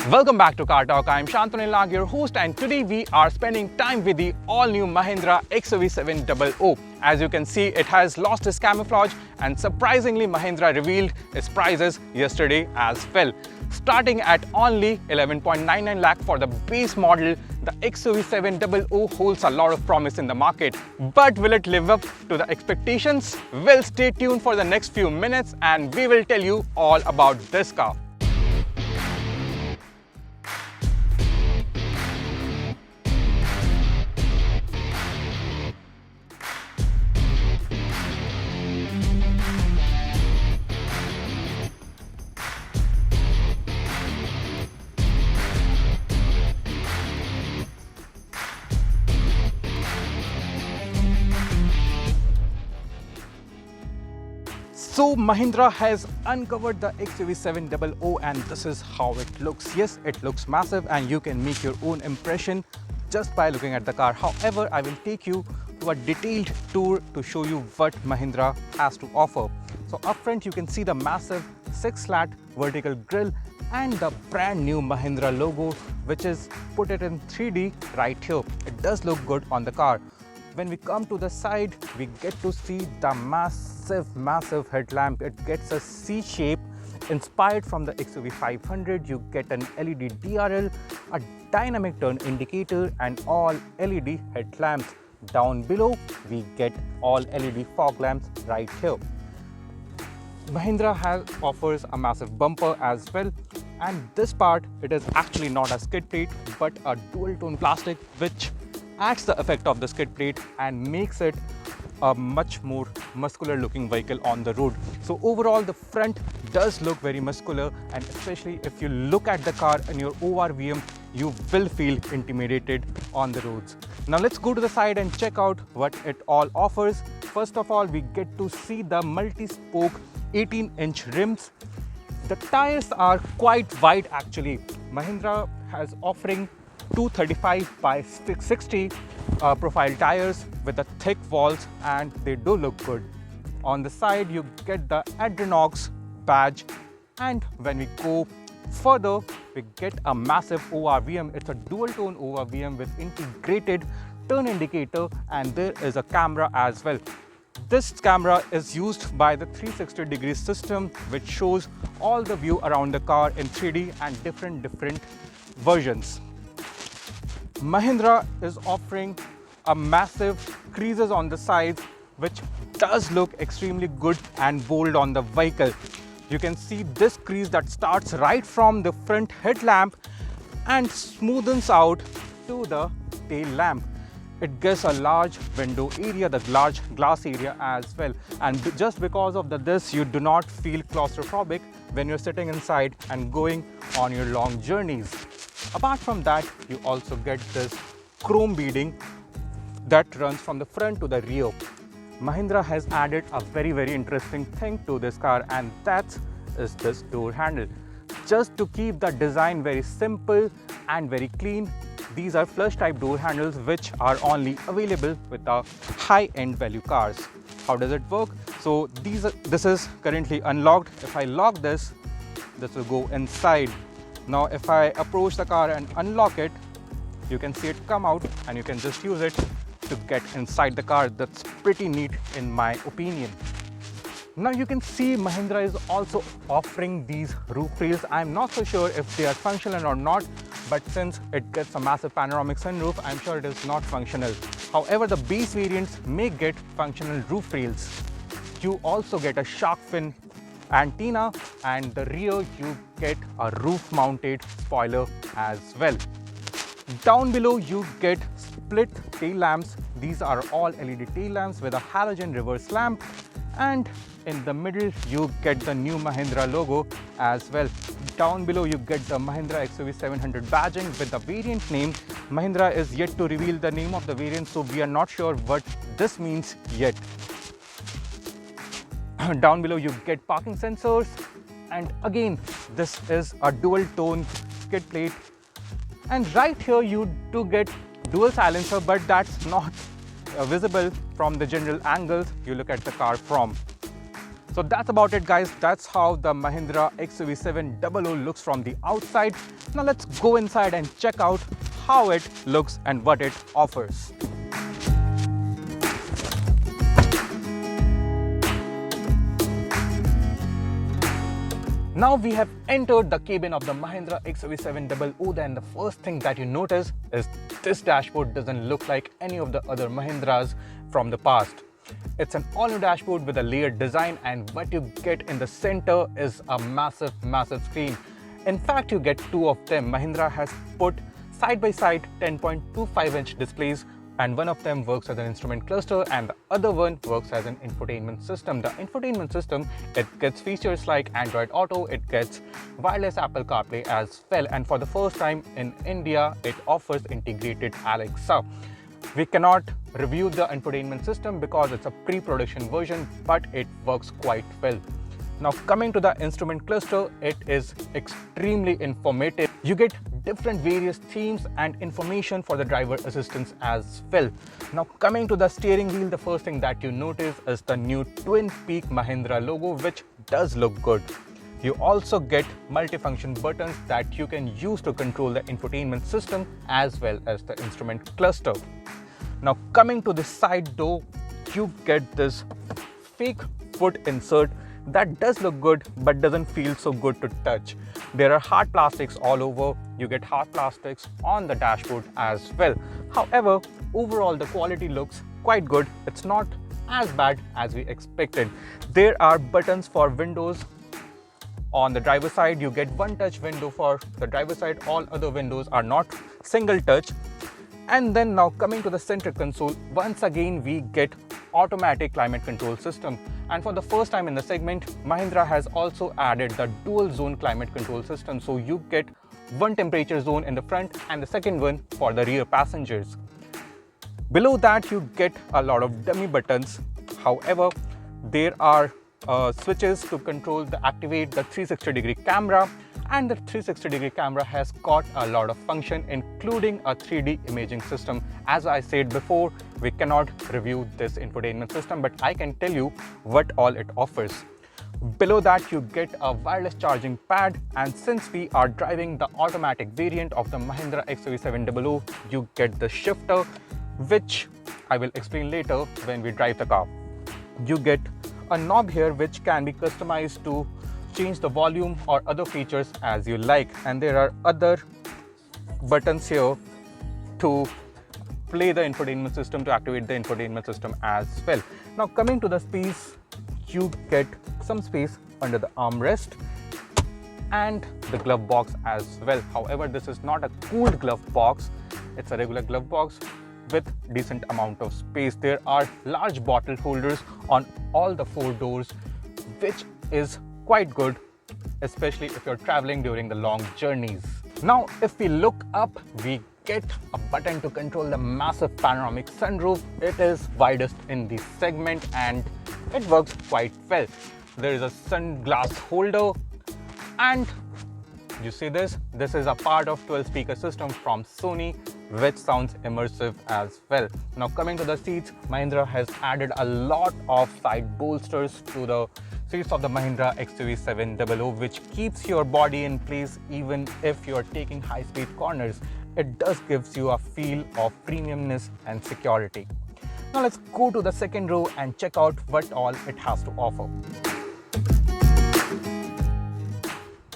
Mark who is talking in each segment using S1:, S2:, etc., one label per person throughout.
S1: Welcome back to Car Talk. I'm Shantanu Nag, your host, and today we are spending time with the all-new Mahindra XUV700. As you can see, it has lost its camouflage, and surprisingly, Mahindra revealed its prices yesterday as well. Starting at only 11.99 lakh for the base model, the XUV700 holds a lot of promise in the market. But will it live up to the expectations? Well, stay tuned for the next few minutes and we will tell you all about this car. So Mahindra has uncovered the XUV700 and this is how it looks. Yes, it looks massive and you can make your own impression just by looking at the car. However, I will take you to a detailed tour to show you what Mahindra has to offer. So up front you can see the massive 6-slat vertical grille and the brand new Mahindra logo, which is put it in 3D right here. It does look good on the car. When we come to the side, we get to see the massive headlamp. It gets a C shape inspired from the XUV500. You get an LED DRL, a dynamic turn indicator and all LED headlamps. Down below, we get all LED fog lamps right here. Mahindra offers a massive bumper as well, and this part, it is actually not a skid plate but a dual tone plastic which adds the effect of the skid plate and makes it a much more muscular looking vehicle on the road. So overall the front does look very muscular, and especially if you look at the car in your ORVM, you will feel intimidated on the roads. Now let's go to the side and check out what it all offers. First of all, we get to see the multi-spoke 18-inch rims. The tires are quite wide actually. Mahindra has offering 235 by 660 profile tires with the thick walls, and they do look good. On the side you get the Adrenox badge, and when we go further we get a massive ORVM. It's a dual tone ORVM with integrated turn indicator, and there is a camera as well. This camera is used by the 360-degree system, which shows all the view around the car in 3D and different versions. Mahindra is offering a massive creases on the sides, which does look extremely good and bold on the vehicle. You can see this crease that starts right from the front headlamp and smoothens out to the tail lamp. It gives a large window area, the large glass area as well. And just because of this, you do not feel claustrophobic when you're sitting inside and going on your long journeys. Apart from that, you also get this chrome beading that runs from the front to the rear. Mahindra has added a very interesting thing to this car, and that is this door handle. Just to keep the design very simple and very clean, these are flush type door handles which are only available with the high-end value cars. How does it work? So this is currently unlocked. If I lock this will go inside. Now if I approach the car and unlock it, you can see it come out and you can just use it to get inside the car. That's pretty neat in my opinion. Now you can see Mahindra is also offering these roof rails. I'm not so sure if they are functional or not, but since it gets a massive panoramic sunroof, I'm sure it is not functional. However, the base variants may get functional roof rails. You also get a shark fin antenna, and the rear you get a roof mounted spoiler as well. Down below you get split tail lamps. These are all LED tail lamps with a halogen reverse lamp, and in the middle you get the new Mahindra logo as well. Down below you get the Mahindra XUV700 badging with the variant name. Mahindra is yet to reveal the name of the variant, so we are not sure what this means yet. Down below you get parking sensors, and again this is a dual tone skid plate, and right here you do get dual silencer, but that's not visible from the general angles you look at the car from. So that's about it, guys. That's how the Mahindra XUV700 looks from the outside. Now let's go inside and check out how it looks and what it offers. Now we have entered the cabin of the Mahindra XUV700. Then the first thing that you notice is this dashboard doesn't look like any of the other Mahindras from the past. It's an all-new dashboard with a layered design, and what you get in the center is a massive screen. In fact, you get two of them. Mahindra has put side-by-side 10.25-inch displays, and one of them works as an instrument cluster and the other one works as an infotainment system. The infotainment system, it gets features like Android Auto, it gets wireless Apple CarPlay as well, and for the first time in India, it offers integrated Alexa. We cannot review the infotainment system because it's a pre-production version, but it works quite well. Now coming to the instrument cluster, it is extremely informative. You get different various themes and information for the driver assistance as well. Now coming to the steering wheel, the first thing that you notice is the new twin peak Mahindra logo, which does look good. You also get multifunction buttons that you can use to control the infotainment system as well as the instrument cluster. Now coming to the side door, you get this fake foot insert that does look good but doesn't feel so good to touch. There are hard plastics all over. You get hard plastics on the dashboard as well. However, overall the quality looks quite good. It's not as bad as we expected. There are buttons for windows. On the driver side, you get one touch window for the driver side. All other windows are not single touch. And then now coming to the center console, once again we get automatic climate control system. And for the first time in the segment, Mahindra has also added the dual zone climate control system. So you get one temperature zone in the front and the second one for the rear passengers. Below that, you get a lot of dummy buttons. However, there are switches to control activate the 360-degree camera, and the 360-degree camera has got a lot of function, including a 3D imaging system. As I said before, we cannot review this infotainment system, but I can tell you what all it offers. Below that, you get a wireless charging pad, and since we are driving the automatic variant of the Mahindra XUV700, you get the shifter, which I will explain later when we drive the car. You get a knob here which can be customized to change the volume or other features as you like, and there are other buttons here to play the infotainment system, to activate the infotainment system as well. Now coming to the space, you get some space under the armrest and the glove box as well. However, this is not a cooled glove box, it's a regular glove box with decent amount of space. There are large bottle holders on all the four doors, which is quite good, especially if you're traveling during the long journeys. Now, if we look up, we get a button to control the massive panoramic sunroof. It is widest in the segment and it works quite well. There is a sunglass holder, and you see this is a part of 12 speaker system from Sony, which sounds immersive as well. Now coming to the seats, Mahindra has added a lot of side bolsters to the seats of the Mahindra XUV700, which keeps your body in place even if you're taking high-speed corners. It does gives you a feel of premiumness and security. Now let's go to the second row and check out what all it has to offer.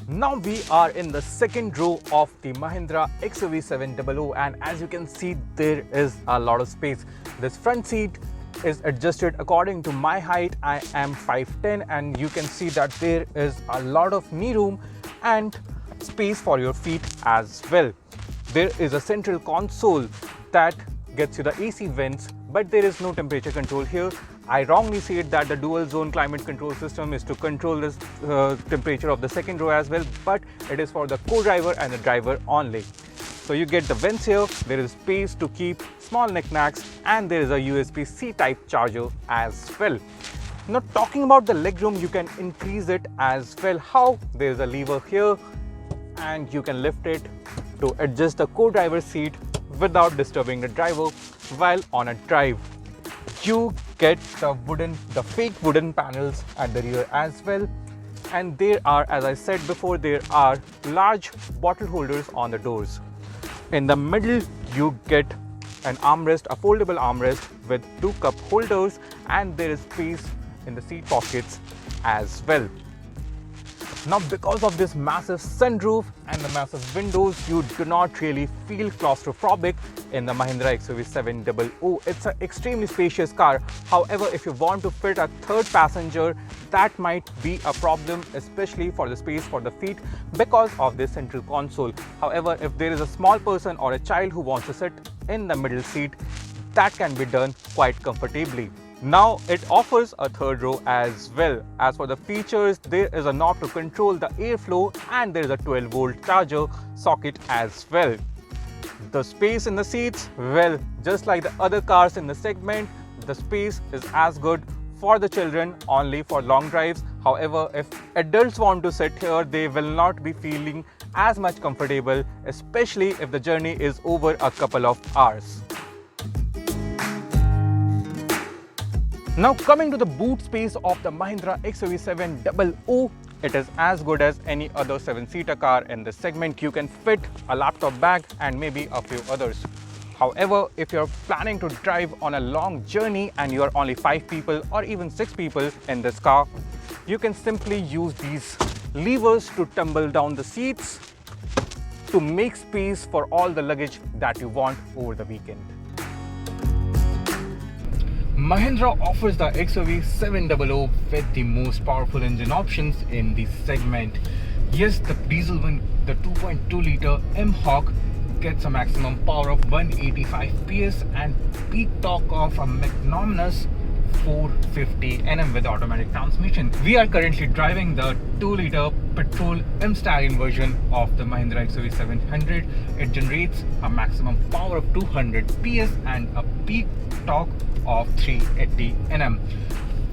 S1: Now we are in the second row of the Mahindra XUV700, and as you can see, there is a lot of space. This front seat is adjusted according to my height. I am 5'10", and you can see that there is a lot of knee room and space for your feet as well. There is a central console that gets you the AC vents, but there is no temperature control here. I wrongly said that the dual zone climate control system is to control this temperature of the second row as well, but it is for the co-driver and the driver only. So you get the vents here, there is space to keep small knickknacks, and there is a USB-C type charger as well. Now talking about the legroom, you can increase it as well. How? There is a lever here and you can lift it to adjust the co-driver seat without disturbing the driver while on a drive. you get the fake wooden panels at the rear as well. And there are, as I said before, there are large bottle holders on the doors. In the middle, you get an armrest, a foldable armrest with 2 cup holders, and there is space in the seat pockets as well. Now, because of this massive sunroof and the massive windows, you do not really feel claustrophobic in the Mahindra XUV700. It's an extremely spacious car. However, if you want to fit a third passenger, that might be a problem, especially for the space for the feet because of this central console. However, if there is a small person or a child who wants to sit in the middle seat, that can be done quite comfortably. Now it offers a third row as well. As for the features, there is a knob to control the airflow and there is a 12-volt charger socket as well. The space in the seats, well, just like the other cars in the segment, the space is as good for the children only for long drives. However, if adults want to sit here, they will not be feeling as much comfortable, especially if the journey is over a couple of hours. Now coming to the boot space of the Mahindra XUV700, it is as good as any other 7-seater car in this segment. You can fit a laptop bag and maybe a few others. However, if you're planning to drive on a long journey and you are only 5 people or even 6 people in this car, you can simply use these levers to tumble down the seats to make space for all the luggage that you want over the weekend. Mahindra offers the XUV700 with the most powerful engine options in the segment. Yes, the diesel one, the 2.2 litre M-Hawk gets a maximum power of 185 PS and peak torque of a magnanimous 450 Nm with automatic transmission. We are currently driving the 2-litre petrol M-Stallion version of the Mahindra XUV700. It generates a maximum power of 200 PS and a peak torque of 380 Nm.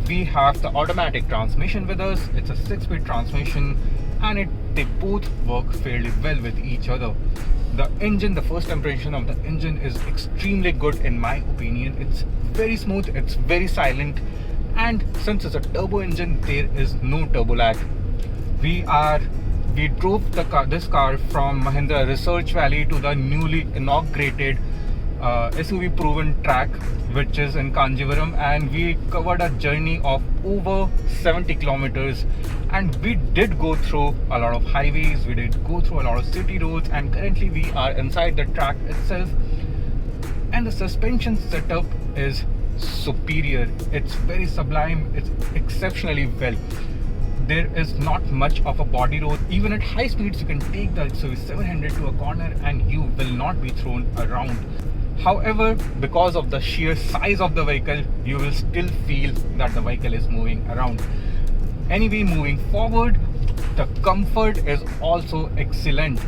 S1: We have the automatic transmission with us. It's a 6-speed transmission and they both work fairly well with each other. The engine, the first impression of the engine is extremely good in my opinion. It's very smooth, it's very silent, and since it's a turbo engine, there is no turbo lag. We drove this car from Mahindra Research Valley to the newly inaugurated SUV proven track, which is in Kanjivaram, and we covered a journey of over 70 kilometers, and we did go through a lot of highways, we did go through a lot of city roads, and currently we are inside the track itself, and the suspension setup is superior. It's very sublime, it's exceptionally well. There is not much of a body roll. Even at high speeds, you can take the XUV700 to a corner and you will not be thrown around. However, because of the sheer size of the vehicle, you will still feel that the vehicle is moving around. Anyway, moving forward, the comfort is also excellent.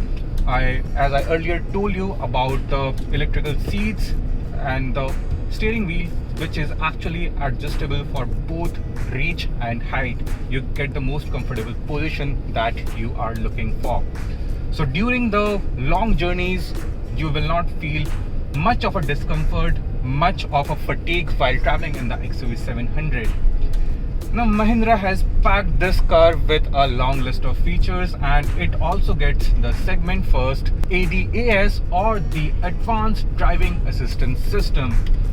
S1: As I earlier told you about the electrical seats and the steering wheel, which is actually adjustable for both reach and height. You get the most comfortable position that you are looking for. So during the long journeys, you will not feel much of a discomfort, much of a fatigue while traveling in the XUV700. Now Mahindra has packed this car with a long list of features, and it also gets the segment first ADAS or the Advanced Driving Assistance System.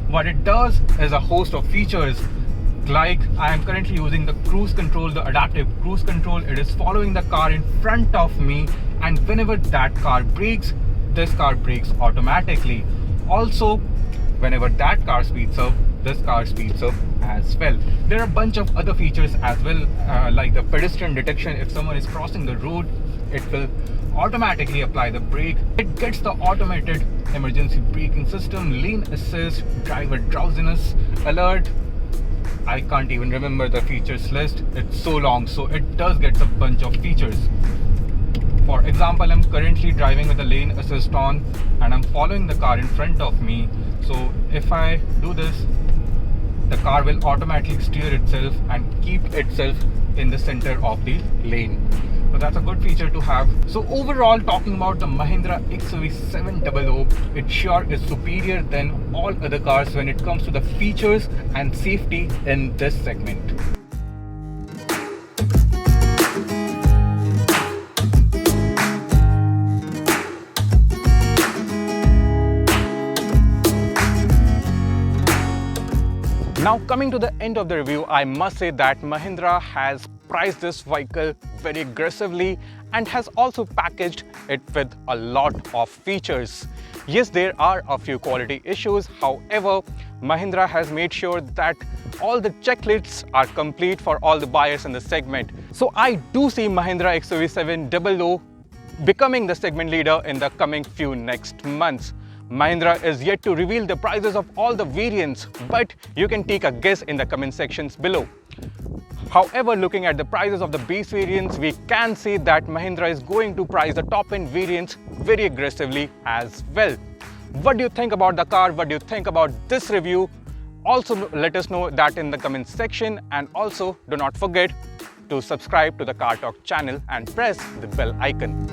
S1: What it does is a host of features, like I am currently using the cruise control, the adaptive cruise control. It is following the car in front of me, and whenever that car brakes, this car brakes automatically. Also, whenever that car speeds up, this car speeds up as well. There are a bunch of other features as well, like the pedestrian detection. If someone is crossing the road, it will automatically apply the brake. It gets the automated emergency braking system, lane assist, driver drowsiness alert. I can't even remember the features list, it's so long, so it does get a bunch of features. For example, I'm currently driving with the lane assist on and I'm following the car in front of me. So if I do this, the car will automatically steer itself and keep itself in the center of the lane. So that's a good feature to have. So overall, talking about the Mahindra XUV700, it sure is superior than all other cars when it comes to the features and safety in this segment. Now coming to the end of the review, I must say that Mahindra has priced this vehicle very aggressively and has also packaged it with a lot of features. Yes, there are a few quality issues. However, Mahindra has made sure that all the checklists are complete for all the buyers in the segment. So I do see Mahindra XUV700 becoming the segment leader in the coming few next months. Mahindra is yet to reveal the prices of all the variants, but you can take a guess in the comment sections below. However, looking at the prices of the base variants, we can see that Mahindra is going to price the top-end variants very aggressively as well. What do you think about the car? What do you think about this review? Also, let us know that in the comment section, and also do not forget to subscribe to the Car Talk channel and press the bell icon.